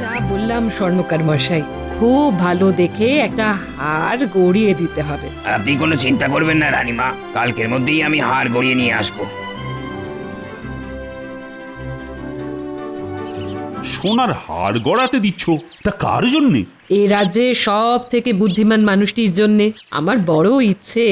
যা বললাম স্বর্ণকার মশাই, খুব ভালো দেখে একটা হার গড়িয়ে দিতে হবে। আপনি কোনো চিন্তা করবেন না রানীমা, কালকের মধ্যেই আমি হার গড়িয়ে নিয়ে আসবো। সোনার হার গড়াতে দিচ্ছ, তা কার জন্যে? এই রাজ্যে সব থেকে বুদ্ধিমান মানুষটির জন্যে আমার বড় ইচ্ছে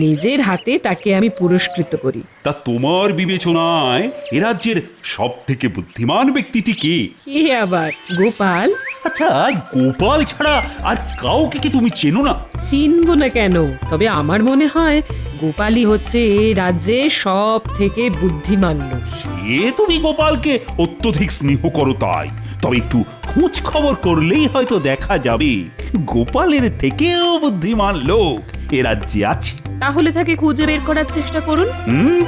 নিজের হাতে তাকে আমি পুরস্কৃত করি। তা তোমার বিবেচনায় এ রাজ্যের সব থেকে বুদ্ধিমান ব্যক্তিটি কে? কি আবার গোপাল? আচ্ছা, গোপাল ছাড়া আর কাউকে কি তুমি চেনো না? চিনব না কেন? তবে আমার মনে হয় গোপালই হচ্ছে এই রাজ্যে সব থেকে বুদ্ধিমান লোক। এ তুমি গোপালকে অত্যধিক স্নেহ করো তাই। তবে একটু খোঁজ খবর করলেই হয়তো দেখা যাবে গোপালের থেকেও বুদ্ধিমান লোক এ রাজ্যে আছে। তাহলে তাকে খুঁজে বের করার চেষ্টা করুন।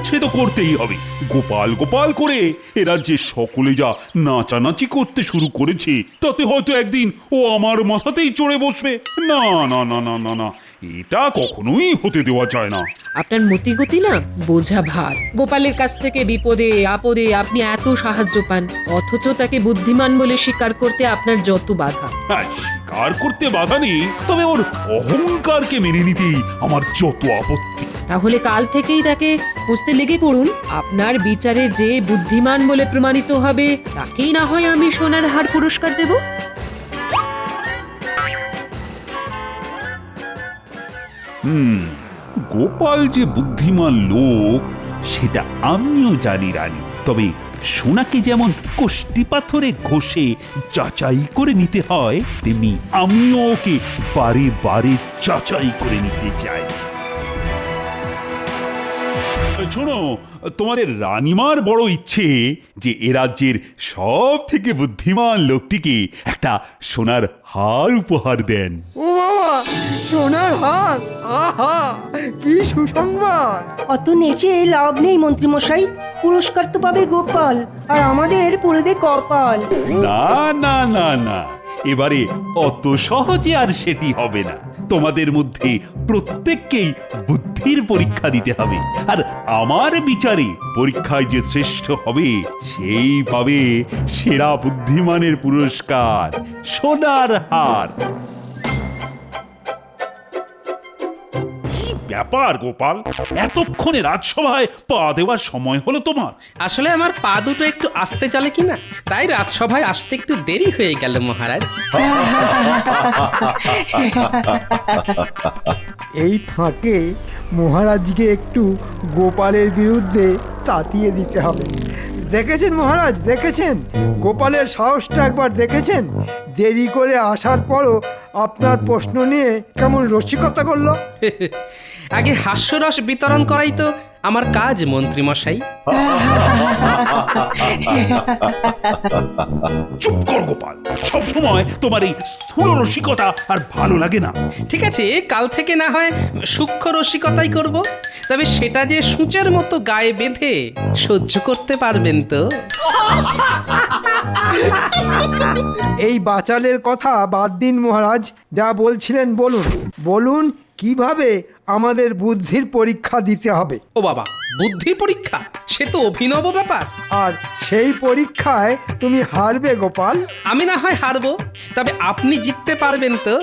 সে তো করতেই হবে। গোপাল গোপাল করে এ রাজ্যে সকলে যা নাচানাচি করতে শুরু করেছে, তাতে হয়তো একদিন ও আমার মাথাতেই চড়ে বসবে। না না না না না না, এটা কখনোই হতে দেওয়া যায় না। আপনার মতিগতি না বোঝা ভার। গোপালের কাছ থেকে বিপদে আপদে আপনি এত সাহায্য পান, অথচ তাকে বুদ্ধিমান বলে স্বীকার করতে আপনার যত বাধা। হ্যাঁ, স্বীকার করতে বাধা নেই, তবে ওর অহংকারকে মেনে নিতেই আমার যত আপত্তি। তাহলে কাল থেকেই তাকে খুঁজতে লেগে পড়ুন। আপনার বিচারে যে বুদ্ধিমান বলে প্রমাণিত হবে তাকেই না হয় আমি সোনার হার পুরস্কার দেব। গোপাল যে বুদ্ধিমান লোক সেটা আমিও জানি রানী। তবে সোনাকে যেমন কষ্টি পাথরে ঘষে যাচাই করে নিতে হয়, তেমনি আমিও ওকে বারে বারে যাচাই করে নিতে চাই। শোনো, তোমাদের রানীমার বড় ইচ্ছে যে এ রাজ্যের সব থেকে বুদ্ধিমান লোকটিকে একটা সোনার হার উপহার দেন। ও বাবা, সোনার হার! আহা, কি সুসংবাদ! অত নেচে লাভ নেই মন্ত্রীমশাই, পুরস্কার তো পাবে গোপাল আর আমাদের পড়বে কপাল। না না না না, এবারে অত সহজে আর সেটি হবে না। তোমাদের মধ্যে প্রত্যেককেই বুদ্ধির পরীক্ষা দিতে হবে, আর আমার বিচারে পরীক্ষায় যে শ্রেষ্ঠ হবে সেই পাবে সেরা বুদ্ধিমানের পুরস্কার, সোনার হার। ব্যাপার গোপাল, এতক্ষণে রাজসভায় পা দেওয়ার সময় হলো তোমার? আসলে আমার পা দুটো একটু আস্তে চলে কিনা, তাই রাজসভায় আসতে একটু দেরি হয়ে গেল মহারাজ। এই ফাঁকে মহারাজকে একটু গোপালের বিরুদ্ধে তাতিয়ে দিতে হবে। দেখেছেন মহারাজ, দেখেছেন গোপালের সাহসটা একবার দেখেছেন? দেরি করে আসার পরও আপনার প্রশ্ন নিয়ে কেমন রসিকতা করলো। আগে হাস্যরস বিতরণ করাই তো আমার কাজ মন্ত্রী মশাই। চুপ কর গোপাল, সব সময় তোমার এই স্থূল রসিকতা আর ভালো লাগে না। ঠিক আছে, কাল থেকে না হয় সূক্ষ্ম রসিকতাই করব, তবে সেটা যে সূচের মতো গায়ে বেঁধে সহ্য করতে পারবেন তো? এই বাচালের কথা বাদ দিন মহারাজ, যা বলছিলেন বলুন। বলুন কিভাবে আমাদের বুদ্ধির পরীক্ষা দিতে হবে। ও বাবা, বুদ্ধি পরীক্ষা? সে তো অভিনব ব্যাপার। আর সেই পরীক্ষায় তুমি হারবে গোপাল। আমি না হয় হারবো, তবে আপনি জিততে পারবেন তো?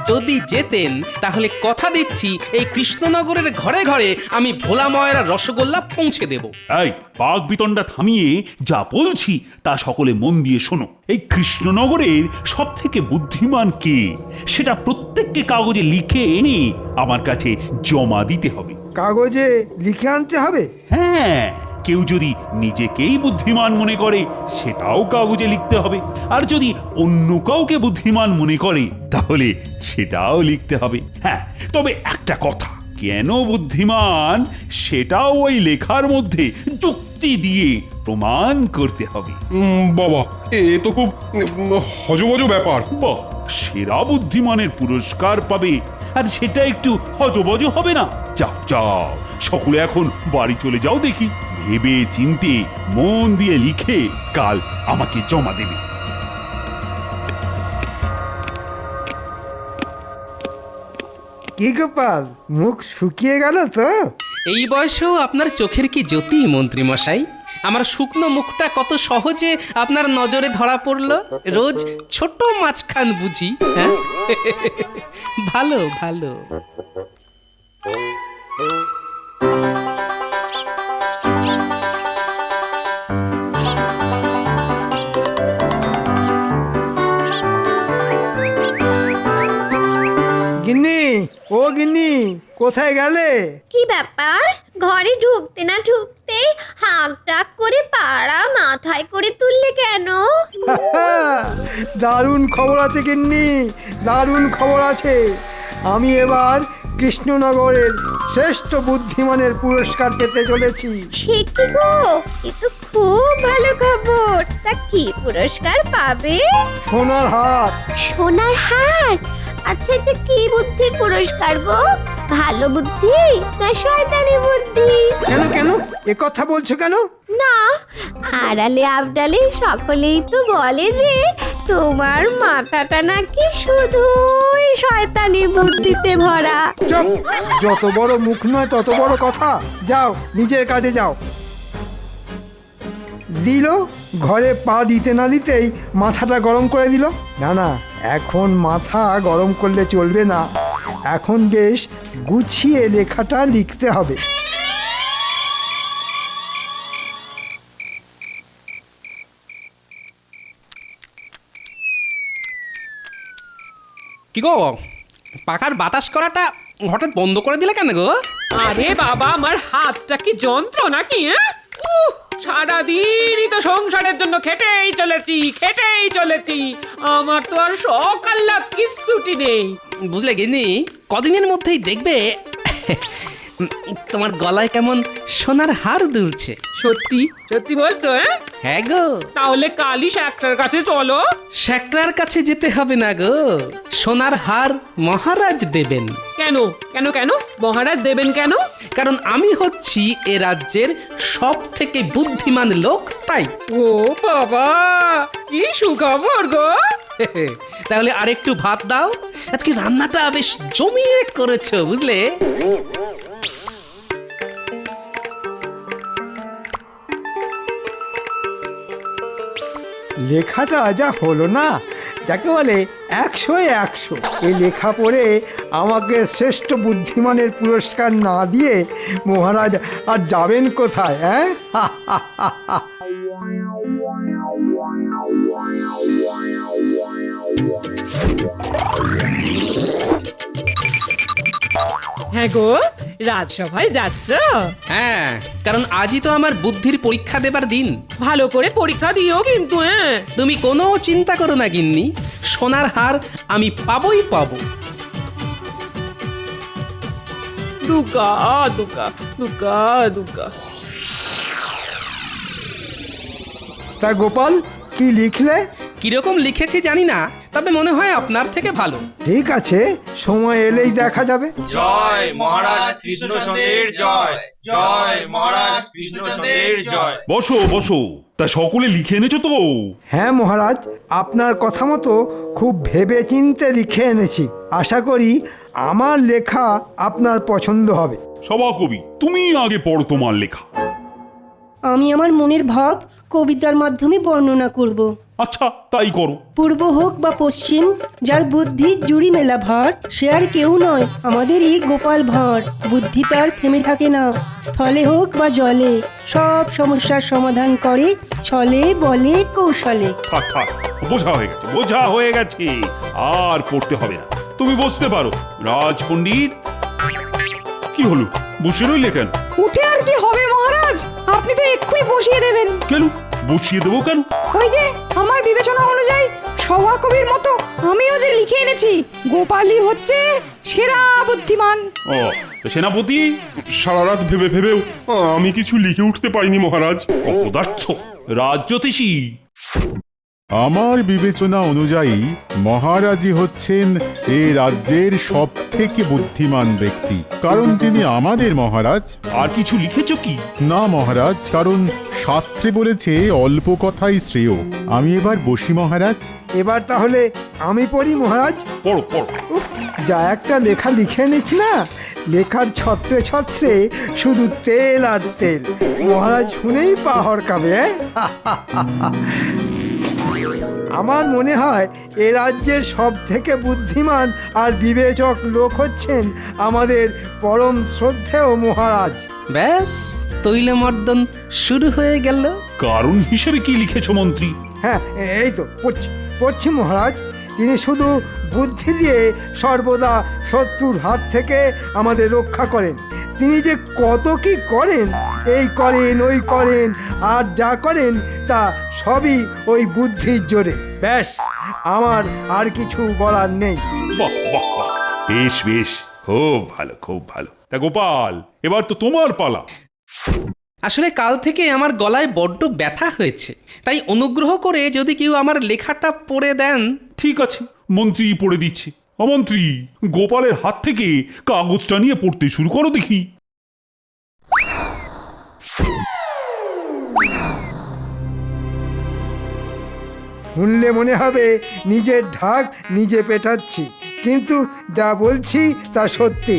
যদি জেতেন তাহলে কথা দিচ্ছি এই কৃষ্ণনগরের ঘরে ঘরে আমি ভোলা ময়রা রসগোল্লা পৌঁছে দেব। এই বাঘ বিতণ্ডা থামিয়ে যা বলছি তা সকলে মন দিয়ে শোনো। এই কৃষ্ণনগরের সব থেকে বুদ্ধিমান কে সেটা প্রত্যেককে কাগজে লিখে এনে আমার কাছে জমা দিতে হবে। কাগজে লিখে আনতে হবে? হ্যাঁ, কেউ যদি নিজেকেই বুদ্ধিমান মনে করে সেটাও কাগজে লিখতে হবে, আর যদি অন্য কাউকে বুদ্ধিমান মনে করে তাহলে সেটাও লিখতে হবে। হ্যাঁ, তবে একটা কথা, কেন বুদ্ধিমান সেটাও ওই লেখার মধ্যে যুক্তি দিয়ে প্রমাণ করতে হবে। বাবা, এ তো খুব হজবজ ব্যাপার। বাহ, সেরা বুদ্ধিমানের পুরস্কার পাবে, আর সেটা একটু হজবজ হবে না? যাও যাও, সকলে এখন বাড়ি চলে যাও দেখি। ভেবে চিন্তে মন দিয়ে লিখে কাল আমাকে জমা দেবে। কি গোপাল, মুখ শুকিয়ে গেল তো? এই বয়সেও আপনার চোখের কি জ্যোতি মন্ত্রী মশাই! আমার শুকনো মুখটা কত সহজে আপনার নজরে ধরা পড়লো। রোজ ছোট মাছখান বুঝি, হ্যাঁ? ভালো ভালো। গিন্নি, ও গিন্নি, কোথায় গেলে? কি ব্যাপার? ঘরে ঢুকতে না ঢুকতে হাঁক ডাক করে পাড়া মাথায় করে তুললে কেন? দারুণ খবর আছে গিন্নি, দারুণ খবর আছে। আমি এবার কৃষ্ণনগরের শ্রেষ্ঠ বুদ্ধিমানের পুরস্কার পেতে চলেছি। সে কি গো, এ তো খুব ভালো খবর। তা কি পুরস্কার পাবে? সোনার হার। সোনার হার? আচ্ছা, এটা কি বুদ্ধির পুরস্কার গো? ভালো বুদ্ধি না শয়তানি বুদ্ধি? কেন কেন এ কথা বলছো কেন? না, আড়ালে আবডালে সকলেই তো বলে যে তোমার মাথাটা নাকি শুধুই শয়তানি বুদ্ধিতে ভরা। চুপ! যত বড় মুখ নয় তত বড় কথা। যাও, নিজের কাজে যাও। দিল, ঘরে পা দিতে না দিতেই মাথাটা গরম করে দিল। না না, এখন মাথা গরম করলে চলবে না, এখন বেশ গুছিয়ে লেখাটা লিখতে হবে। কি গো, পাখার বাতাস করাটা হঠাৎ বন্ধ করে দিলে কেন গো? আরে বাবা, আমার হাতটা কি যন্ত্র নাকি? সারাদিনই তো সংসারের জন্য খেটেই চলেছি। আমার তো আর শখ আহ্লাদ কিচ্ছুটি নেই। বুঝলে গিন্নি, কদিনের মধ্যেই দেখবে তোমার গলায় কেমন সোনার হার দুলছে। সত্যি সত্যি বলছো? হ্যাঁ গো। তাহলে কালই শাকটার কাছে চলো। শ্যাকরার কাছে যেতে হবে না গো, সোনার হার মহারাজ দেবেন। কেন কেন কেন মহারাজ দেবেন কেন? কারণ আমি হচ্ছি এ রাজ্যের সব থেকে বুদ্ধিমান লোক, তাই। ও বাবা, কি সুখবর গো! তাহলে আরেকটু ভাত দাও, আজকে রান্নাটা বেশ জমিয়ে করেছো, বুঝলে? লেখাটা যা হলো না, যাকে বলে 100-এ 100। এই লেখা পড়ে আমাকে শ্রেষ্ঠ বুদ্ধিমানের পুরস্কার না দিয়ে মহারাজ আর যাবেন কোথায়? হ্যাঁ, হ্যাঁ গো, রাজসভায় যাচ্ছ? হ্যাঁ, কারণ আজই তো আমার বুদ্ধির পরীক্ষা দেবার দিন। ভালো করে পরীক্ষা দিও কিন্তু। তুমি কোনো চিন্তা করো না গিন্নি, সোনার হার আমি পাবোই পাবো। দুকা দুকা দুকা দুকা। তা গোপাল, কি লিখলে? কিরকম লিখেছি জানি না, তবে মনে হয় আপনার থেকে ভালো। ঠিক আছে, সময় এলেই দেখা যাবে। জয় মহারাজ কৃষ্ণচন্দ্রের জয়, জয় মহারাজ কৃষ্ণচন্দ্রের জয়। বসো বসো, তা সকলে লিখে এনেছো তো? হ্যাঁ মহারাজ, আপনার কথা মতো খুব ভেবে চিন্তে লিখে এনেছি। আশা করি আমার লেখা আপনার পছন্দ হবে। সভাকবি, তুমি আগে পড়ো তোমার লেখা। আমি আমার মনের ভাব কবিতার মাধ্যমে বর্ণনা করব। আচ্ছা, তাই করো। পূর্ব হোক বা পশ্চিম, যার বুদ্ধির জুড়ি মেলা ভার, সে আর কেউ নয় আমাদেরই গোপাল ভাঁড়। বুদ্ধি তার থেমে থাকে না, স্থলে হোক বা জলে, সব সমস্যার সমাধান করে ছলে বলে কৌশলে। থাক থাক, বোঝা হয়ে গেছে, আর পড়তে হবে না। তুমি বসতে পারো। রাজ পণ্ডিত, কি হলো, বসে রইলে কেন? উঠে আর কি হবে মহারাজ, আপনি তো এক্ষুনি বসিয়ে দেবেন। কেন বসিয়ে দেবো কেন? ওই যে আমার বিবেচনা অনুযায়ী সভাকবির মতো আমিও যে লিখে এনেছি, গোপালই হচ্ছে সেরা বুদ্ধিমান। ও, সেনাপতি? সারা রাত ভেবে ভেবেও আমি কিছু লিখে উঠতে পারিনি মহারাজ। অপদার্থ। রাজ জ্যোতিষী, আমার বিবেচনা অনুযায়ী মহারাজই হচ্ছেন এই রাজ্যের সব থেকে বুদ্ধিমান ব্যক্তি, কারণ তিনি আমাদের মহারাজ। আর কিছু লিখেছো কি? না মহারাজ, কারণ শাস্ত্রে বলেছে অল্প কথাই শ্রেয়। আমি এবার বসি মহারাজ। এবার তাহলে আমি পড়ি মহারাজ। পড়ো পড়ো। উফ, যা একটা লেখা লিখে এনেছি না, লেখার ছত্রে ছত্রে শুধু তেল আর তেল। মহারাজ শুনেই পা হরকাবে। আমার মনে হয় এ রাজ্যের সব থেকে বুদ্ধিমান আর বিবেচক লোক হচ্ছেন আমাদের পরম শ্রদ্ধেয় মহারাজ। ব্যাস তৈলমর্দন শুরু হয়ে গেল। কারণ হিসেবে কি লিখেছ মন্ত্রী? হ্যাঁ, এই তো পড়ছি মহারাজ। তিনি শুধু বুদ্ধি দিয়ে সর্বদা শত্রুর হাত থেকে আমাদের রক্ষা করেন। তিনি যে কত কি করেন, এই করেন ওই করেন, আর যা করেন তা সবই ওই বুদ্ধির জোরে। ব্যাস, আমার আর কিছু বলার নেই। বাহ বাহ বাহ, বেশ বেশ, খুব ভালো খুব ভালো। তা গোপাল, এবার তো তোমার পালা। আসলে কাল থেকে আমার গলায় বড্ড ব্যথা হয়েছে, তাই অনুগ্রহ করে যদি কেউ আমার লেখাটা পড়ে দেন। ঠিক আছে, মন্ত্রী পড়ে দিচ্ছে। অমন্ত্রী, গোপালের হাত থেকে কাগজটা নিয়ে পড়তে শুরু করো দেখি। শুনলে মনে হবে নিজের ঢাক নিজে পেটাচ্ছি, কিন্তু যা বলছি তা সত্যি।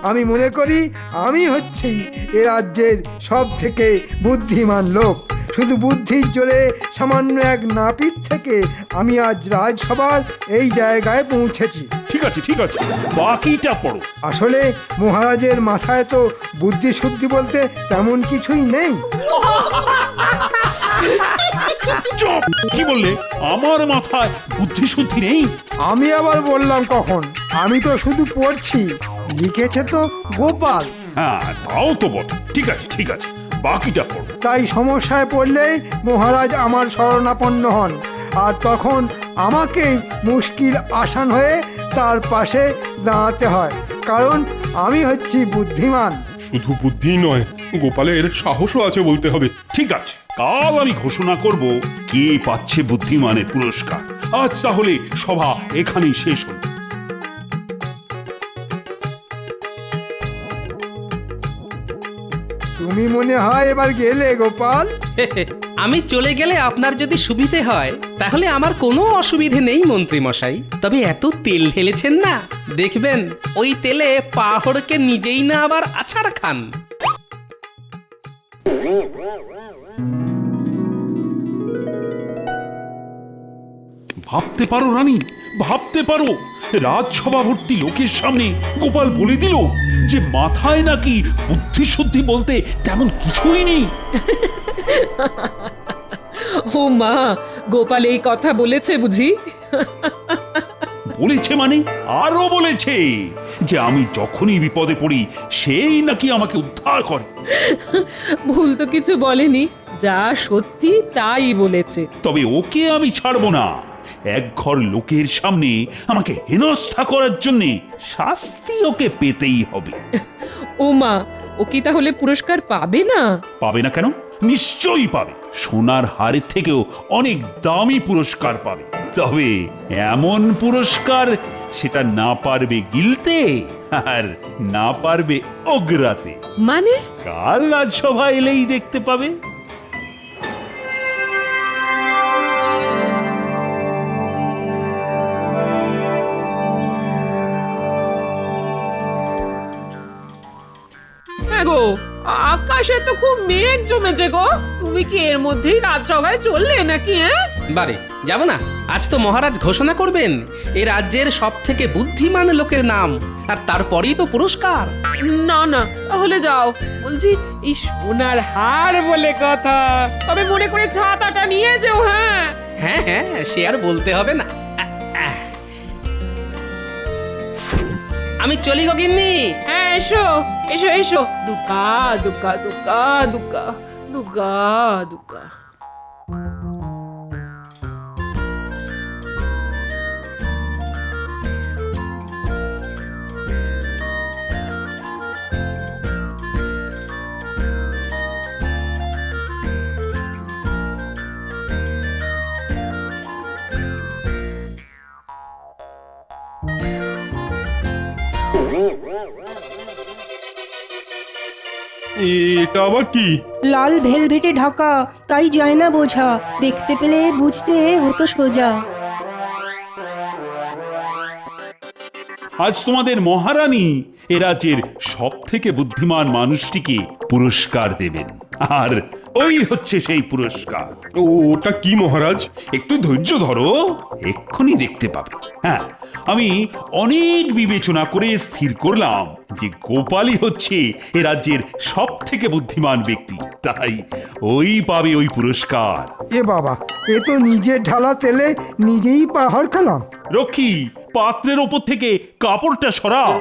আমি মনে করি আমি হচ্ছি এ রাজ্যের সব থেকে বুদ্ধিমান লোক। শুধু বুদ্ধির জোরে সামান্য এক নাপিত থেকে আমি আজ রাজসভার এই জায়গায় পৌঁছেছি। ঠিক আছে ঠিক আছে, বাকিটা পড়ো। আসলে মহারাজের মাথায় তো বুদ্ধি শুদ্ধি বলতে তেমন কিছুই নেই। চুপ! কি বললে? আমার মাথায় বুদ্ধি শুদ্ধি নেই? আমি আবার বললাম কখন? আমি তো শুধু পড়ছি, লিখেছে তো গোপাল। হ্যাঁ, তাও তো বটে। ঠিক আছে ঠিক আছে, বাকিটা পড়ো। তাই সমস্যায় পড়লেই মহারাজ আমার শরণাপন্ন হন, আর তখন আমাকেই মুশকিল আসান হয়ে তার পাশে দাঁড়াতে হয়, কারণ আমি হচ্ছি বুদ্ধিমান। শুধু বুদ্ধি নয়, গোপালের সাহসও আছে বলতে হবে। ঠিক আছে, কাল আমি ঘোষণা করব কে পাচ্ছে বুদ্ধিমানের পুরস্কার। আজ তাহলে সভা এখানেই শেষ হল। তুমি মনে হয় এবার গেলে গোপাল? আমি চলে গেলে আপনার যদি সুবিধে হয় তাহলে আমার কোনো অসুবিধে নেই মন্ত্রী মশাই। তবে এত তেল ঢেলেছেন না, দেখবেন ওই তেলে পা হড়কে নিজেই না আবার আছাড় খান। ভাবতে পারো রানী, ভাবতে পারো, রাজসভা ভর্তি লোকের সামনে গোপাল বলে দিল যে মাথায় নাকি বুদ্ধি শুদ্ধি বলতে তেমন কিছুই নেই। ও মা, গোপাল এই কথা বলেছে বুঝি? বলেছে মানে আরো বলেছে যে আমি যখনই বিপদে পড়ি সেই নাকি আমাকে উদ্ধার করে। ভুল তো কিছু বলেনি, যা সত্যি তাই বলেছে। তবে ওকে আমি ছাড়বো না। এক ঘর লোকের সামনে আমাকে হেনস্থা করার জন্য শাস্তি ওকে পেতেই হবে। ও মা, ও কি তাহলে পুরস্কার পাবে না? পাবে না কেন? নিশ্চয়ই পাবে। সোনার হারের থেকেও অনেক দামি পুরস্কার পাবে। তবে এমন পুরস্কার সেটা না পারবে গিলতে আর না পারবে ওগরাতে। মানে? কাল রাজসভা এলেই দেখতে পাবে। গো, আকাশে তো খুব মেঘ জমেছে গো। তুমি কি এর মধ্যেই রাজসভায় চললে নাকি? বারে যাব না, আজ তো মহারাজ ঘোষণা করবেন এই রাজ্যের সব থেকে বুদ্ধিমান লোকের নাম, আর তারপরেই তো পুরস্কার। না না, তাহলে যাও। বলছি, এই সোনার হার বলে কথা, তবে মনে করে ছাতাটা নিয়ে যেও। হ্যাঁ হ্যাঁ হ্যাঁ, সে আর বলতে হবে না। আমি চলি গো গিন্নি। হ্যাঁ, এসো এসো এসো। দুকা দুকা দুকা দুকা দুকা দুকা। এটা আবার কি? লাল ভেলভেটে ঢাকা, তাই যায় না বোঝা, দেখতে পেলে বুঝতে হতো সোজা। আজ তোমাদের মহারানী এ রাজ্যের সব থেকে বুদ্ধিমান মানুষটিকে পুরস্কার দেবেন, আর ওই হচ্ছে সেই পুরস্কার। ওটা কি মহারাজ? একটু ধৈর্য ধরো, এক্ষুনি দেখতে পাবে। হ্যাঁ, আমি অনেক বিবেচনা করে স্থির করলাম যে গোপালই হচ্ছে এ রাজ্যের সব থেকে বুদ্ধিমান ব্যক্তি, তাই ওই পাবে ওই পুরস্কার। এ বাবা, এ তো নিজের ঢালা তেলে নিজেই পাহাড় খেলাম। রক্ষী, পাত্রের ওপর থেকে কাপড়টা সরাও।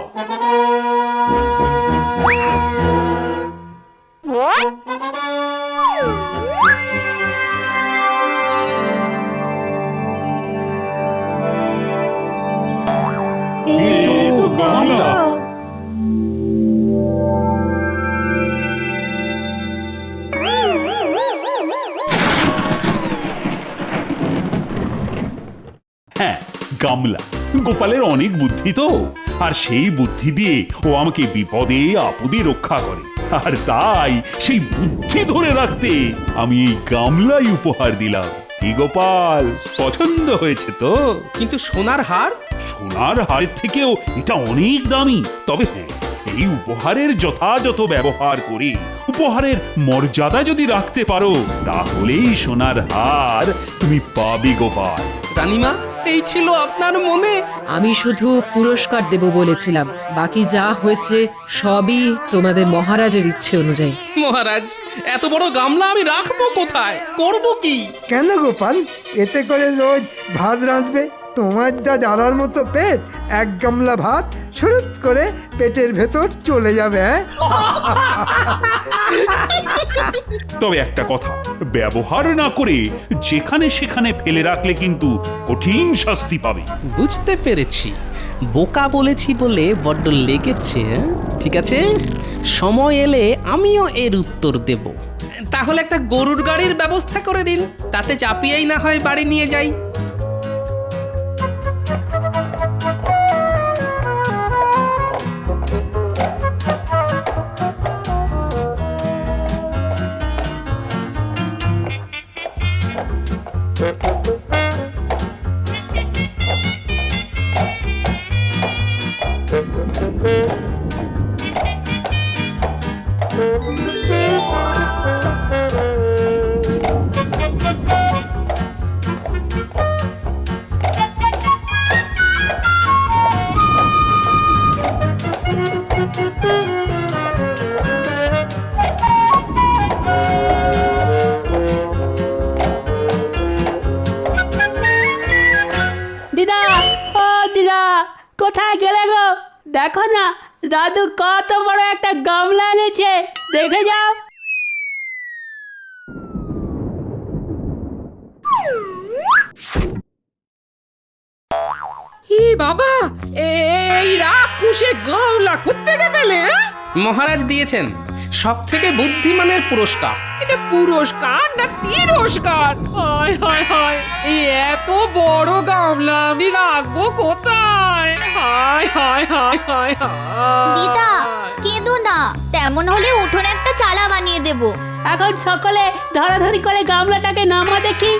হ্যাঁ, গামলা। গোপালের অনেক বুদ্ধি তো, আর সেই বুদ্ধি দিয়ে ও আমাকে বিপদে আপদে রক্ষা করে, আর তাই সেই বুদ্ধি ধরে রাখতে আমি এই গামলাই উপহার দিলাম। কি গোপাল, পছন্দ হয়েছে তো? কিন্তু সোনার হার? সোনার হারের থেকেও এটা অনেক দামি। তবে হ্যাঁ, এই উপহারের যথাযথ ব্যবহার করে উপহারের মর্যাদা যদি রাখতে পারো, তাহলেই সোনার হার তুমি পাবে গোপাল। রানীমা, এই ছিল আপনার মনে? আমি শুধু পুরস্কার দেব বলেছিলাম, বাকি যা হয়েছে সবই তোমাদের মহারাজের ইচ্ছে অনুযায়ী। মহারাজ, এত বড় গামলা আমি রাখবো কোথায়? করব কি? কেন গোপাল, এতে করে রোজ ভাত রাঁধবে? তোমার যা জ্বালার মতো পেট, এক গামলা ভাত শুরুত করে পেটের ভেতর চলে যাবে। হ্যাঁ, তবে একটা কথা, ব্যবহার না করে যেখানে সেখানে ফেলে রাখলে কিন্তু কঠিন শাস্তি পাবে। বুঝতে পেরেছি, বোকা বলেছি বলে বড্ড লেগেছে। ঠিক আছে, সময় এলে আমিও এর উত্তর দেব। তাহলে একটা গরুর গাড়ির ব্যবস্থা করে দিন, তাতে চাপিয়েই না হয় বাড়ি নিয়ে যাই। দিদা, ও দিদা, কোথায় গেলে গো? দেখো না, দাদু কত বড় একটা গামলা এনেছে, দেখে যাও। হি বাবা, এই রাক্ষসে গামলা কোত্থেকে পেলে? মহারাজ দিয়েছেন সব থেকে বুদ্ধিমানের পুরস্কার। এটা পুরস্কার না তিরস্কার? হায় হায় হায়, এই এত বড় গামলা আমি রাখবো কোথায়? হায় হায় হায় হায় হায়। দিদা, কেঁদো না, তেমন হলে উঠোনে একটা চালা বানিয়ে দেব। এখন সকলে ধরাধরি করে গামলাটাকে নামা দেখি।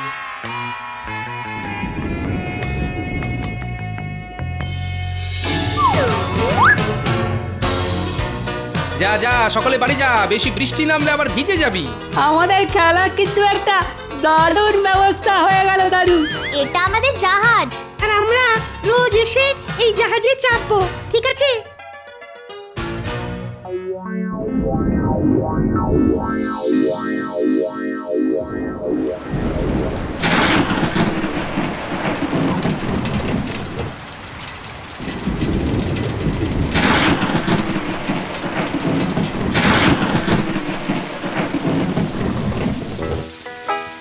যা যা, সকলে বাড়ি যা, বেশি বৃষ্টি নামলে আবার ভিজে যাবি। আমাদের খেলার কিন্তু একটা দারুণ ব্যবস্থা হয়ে গেল দাদু। এটা আমাদের জাহাজ, আর আমরা রোজ এসে এই জাহাজে চাপবো, ঠিক আছে?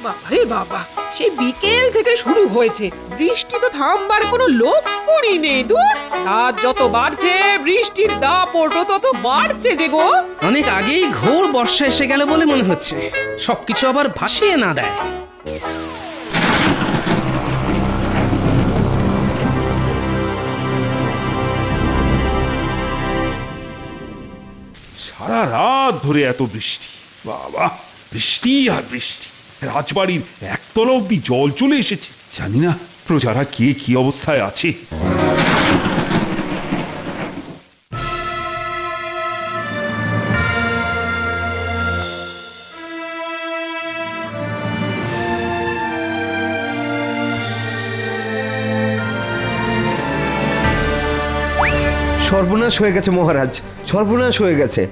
বাবারে বাবা, সেই বিকেল থেকে শুরু হয়েছে, বৃষ্টি তো থামবার কোনো লক্ষণই নেই। দূর, রাত যত বাড়ছে বৃষ্টির দাপটও তত বাড়ছে যে গো। অনেক আগেই ঘোর বর্ষা এসে গেল বলে মনে হচ্ছে, সবকিছু আবার ভাসিয়ে না দেয়। সারা রাত ধরে এত বৃষ্টি, বাবা, বৃষ্টি আর বৃষ্টি। রাজবাড়ির একতলা অব্দি জল চলে এসেছে। জানি না প্রজারা কে কি অবস্থায় আছে। সর্বনাশ হয়ে গেছে মহারাজ, সর্বনাশ হয়ে গেছে।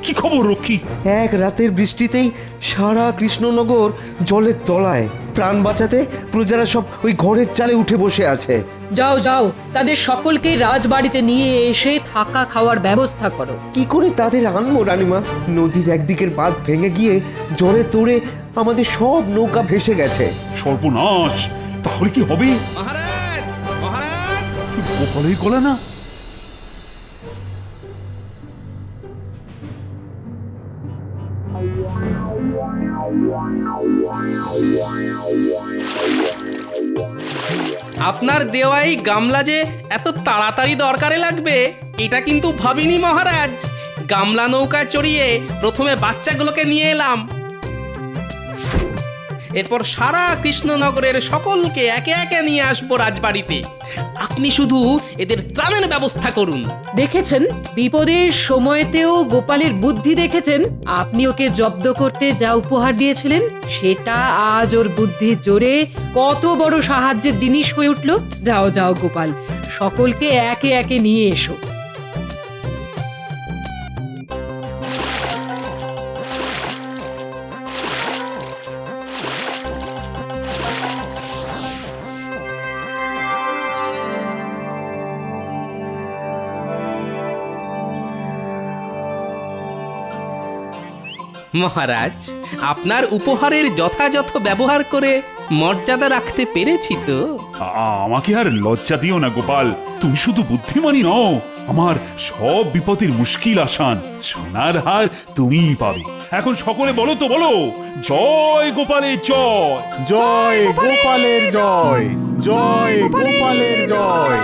কি খবর রক্ষী? এক রাতের বৃষ্টিতেই সারা কৃষ্ণনগর জলের তলায়। প্রাণ বাঁচাতে প্রজারা সব ওই ঘরের চালে উঠে বসে আছে। যাও যাও, তাদের সকলকে রাজবাড়িতে নিয়ে এসে থাকা খাওয়ার ব্যবস্থা করো। কি করে তাদের আনবো রানীমা? নদীর একদিকের বাঁধ ভেঙে গিয়ে জলে তোড়ে আমাদের সব নৌকা ভেসে গেছে। সর্বনাশ! তাহলে কি হবে? মহারাজ, মহারাজ, গোপালের গলা না? আপনার দেওয়াই গামলা যে এত তাড়াতাড়ি দরকারে লাগবে এটা কিন্তু ভাবিনি মহারাজ। গামলা নৌকায় চড়িয়ে প্রথমে বাচ্চাগুলোকে নিয়ে এলাম, এরপর সারা কৃষ্ণনগরের সকলকে একে একে নিয়ে আসবো রাজবাড়িতে। আপনি শুধু এদের ত্রাণের ব্যবস্থা করুন। দেখেছেন, বিপদের সময়তেও গোপালের বুদ্ধি দেখেছেন। আপনি ওকে জব্দ করতে যা উপহার দিয়েছিলেন সেটা আজ ওর বুদ্ধির জোরে কত বড় সাহায্যের জিনিস হয়ে উঠল। যাও যাও গোপাল, সকলকে একে একে নিয়ে এসো। মহারাজ, আপনার উপহারের যথাযথ ব্যবহার করে মর্যাদা রাখতে পেরেছি তো? আমাকে আর লজ্জা দিও না গোপাল। তুমি শুধু বুদ্ধিমানই নও, আমার সব বিপদের মুশকিল আসান। সোনার হার তুমিই পাবে। এখন সকলে বলো তো, বলো, জয় গোপালের জয়। জয় গোপালের জয়, জয় গোপালের জয়।